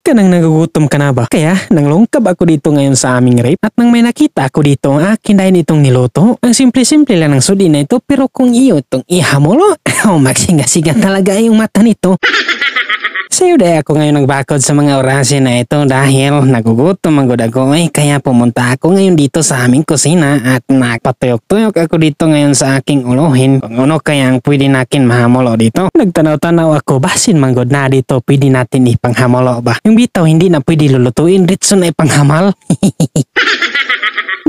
Kanang nagugutom ka na ba? Kaya nanglungkab ako dito ngayon sa aming rip at nang may nakita ako dito akin dahil itong niluto. Ang simple-simple lang ng sudi na ito pero kung iyo itong ihamulo, magsiga-siga talaga yung mata nito. Sayo dahil ako ngayon nagbakod sa mga orasin na ito dahil nagugutom ang good ako kaya pumunta ako ngayon dito sa aming kusina at nagpatuyok-tuyok ako dito ngayon sa aking uluhin kung ano kayang pwede natin mahamulo dito. Nagtanaw-tanaw ako basin manggod na dito pwede natin ipanghamulo ba? Yung bitaw hindi na pwede lulutuin ritso na ipanghamal.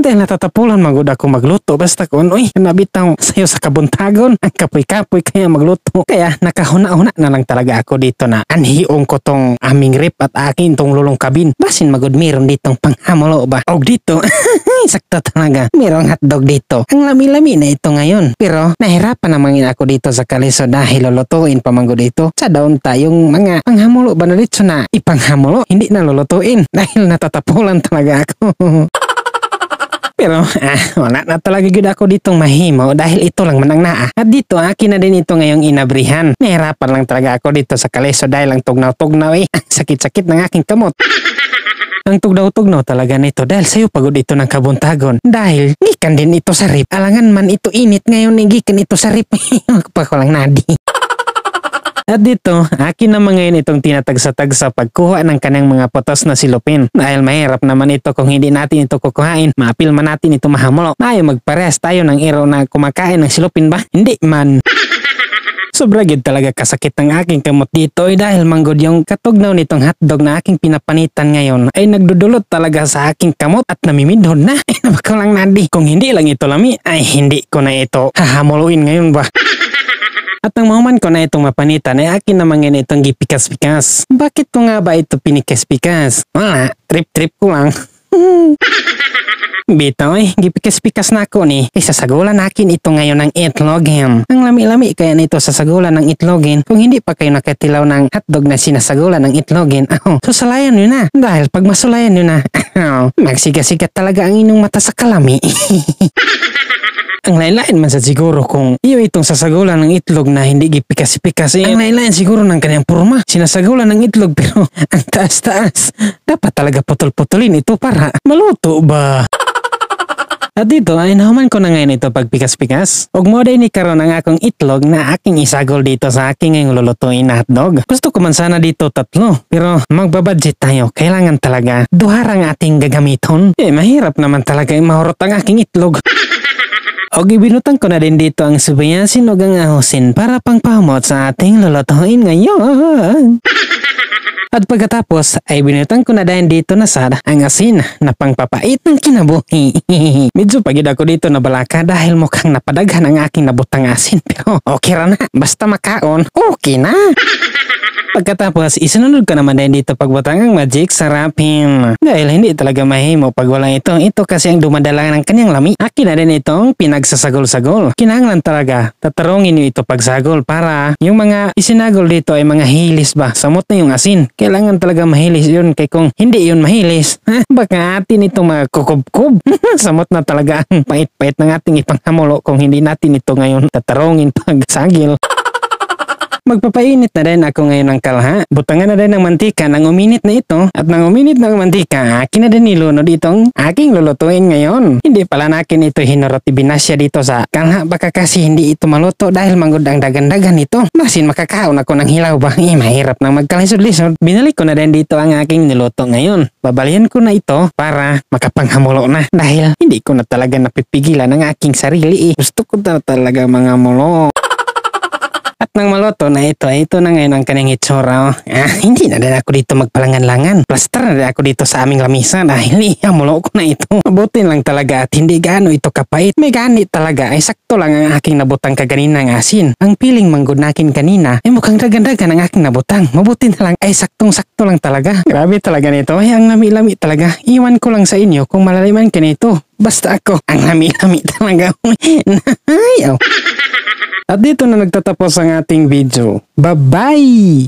Dahil natatapulan magod ako magluto basta kung nabitaw sayo sa kabuntagon ang kapoy-kapoy kaya magluto kaya nakahuna-huna na lang talaga ako dito na anhiong ko tong aming rip at akin tong lulong kabin basin magod meron ditong panghamulo ba og dito. Sakto talaga merong hotdog dito ang lami-lami na ito ngayon pero nahirapan naman ako dito sa kaliso dahil lulutuin pa magod dito sa daon tayong mga panghamulo ba na dito na ipanghamulo hindi na lulutuin dahil natatapulan talaga ako. Pero wala na talaga gud ako ditong mahimo dahil ito lang manang naa. At dito akin na din ito ngayong inabrihan. Nahirapan lang talaga ako dito sa kaleso dahil ang tugnaw-tugnaw sakit-sakit ng aking kamot. Ang tugnaw-tugnaw talaga nito dahil sayo pagod ito ng kabuntagon. Dahil gikan din ito sa rip. Alangan man ito init ngayon gikan ito sa rip. Pagko lang nadi. At dito, akin naman ngayon itong tinatagsa-tag sa pagkuha ng kanyang mga potos na silupin. Dahil mahirap naman ito kung hindi natin ito kukuhain. Maapil man natin ito mahamulo. Tayo magparehas tayo ng iro na kumakain ng silupin ba? Hindi man. Sobra gid talaga kasakit ng aking kamot dito dahil manggod yung katugnaw nitong hotdog na aking pinapanitan ngayon ay nagdudulot talaga sa aking kamot at namimidhod na. Nabakaw lang nadi. Kung hindi lang ito lami ay hindi ko na ito hahamuluin ngayon ba? At nang mahuman ko na itong mapanitan ay akin naman ngayon itong gipikas-pikas. Bakit ko nga ba ito pinikas-pikas? Wala, trip-trip ko lang. Bitaw gipikas-pikas na ako ni. Sasagulan nakin ito ngayon ng itlogin. Ang lami-lami kaya nito sasagulan ng itlogin. Kung hindi pa kayo nakatilaw ng hotdog na sinasagulan ng itlogin, susalayan nyo na. Dahil pag masulayan nyo na, magsiga-siga talaga ang inyong mata sa kalami. Ang lain-lain man sa siguro kung iyo itong sasagulan ng itlog na hindi gipikas-pikas. Ang lain-lain siguro ng kanyang purma. Sinasagulan ng itlog pero ang taas-taas. Dapat talaga putol-putulin ito para maluto ba? At dito ay nahuman ko na ngayon ito pagpikas-pikas. Og mo day ni karon ang akong itlog na aking isagol dito sa aking ngayong lulutuin na hotdog. Gusto ko man sana dito 3 pero magbabudget tayo. Kailangan talaga duharang ating gagamiton. Mahirap naman talaga mahurot ang aking itlog. O ibinutang ko na din dito ang subayasin o ang ahusin para pangpamot sa ating lulutuin ngayon. At pagkatapos ay binutang ko na din dito na sad ang asin na pangpapait ng kinabuhi. Medyo pagid ako dito na balaka dahil mukhang napadaghan ang aking nabutang asin pero okay ra na basta makaon okay na. Pagkatapos, isunod ko naman din dito pagbutang ang magic sarapin. Dahil hindi talaga mahimo pag wala ito. Ito kasi ang dumadala ng kanyang lami. Akin na din itong pinagsasagol-sagol. Kinahanglan talaga tatarungin nyo ito pagsagol para yung mga isinagol dito ay mga hilis ba. Samot na yung asin. Kailangan talaga mahilis yun kay kung hindi yun mahilis. Baka atin itong mga kukob-kob. Samot na talaga ang pait-pait ng ating ipanghamulo kung hindi natin ito ngayon tatarungin pagsagil. Magpapainit na rin ako ngayon ng kalha. Butangan na rin ng mantika nang uminit na ito. At nang uminit ng mantika, akin na din nilunod itong aking lulutuin ngayon. Hindi pala nakin ito hinurot ibinasya dito sa kalha. Baka kasi hindi ito maluto dahil manggod ang dagan-dagan ito. Masin makakaon ako ng hilaw ba? Mahirap nang magkalisod-lisod. Binalik ko na din dito ang aking niluto ngayon. Babalian ko na ito para makapanghamulo na. Dahil hindi ko na talaga napipigilan ang aking sarili. Gusto ko na talaga mga mulo. At nang maluto na ito na ngayon ang kanyang itsura. Hindi na din ako dito magpalangan-langan. Plaster na din ako dito sa aming lamisa dahil ihamulo ko na ito. Mabutin lang talaga at hindi gaano ito kapait. May ganit talaga ay sakto lang ang aking nabutang kaganina ng asin. Ang piling manggod nakin kanina ay mukhang dagan-dagan ang aking nabutang. Mabutin na lang ay saktong-sakto lang talaga. Grabe talaga nito. Ay ang lami-lami talaga. Iwan ko lang sa inyo kung malaliman ka nito. Basta ako ang lami-lami talaga. At dito na nagtatapos ang ating video. Bye-bye!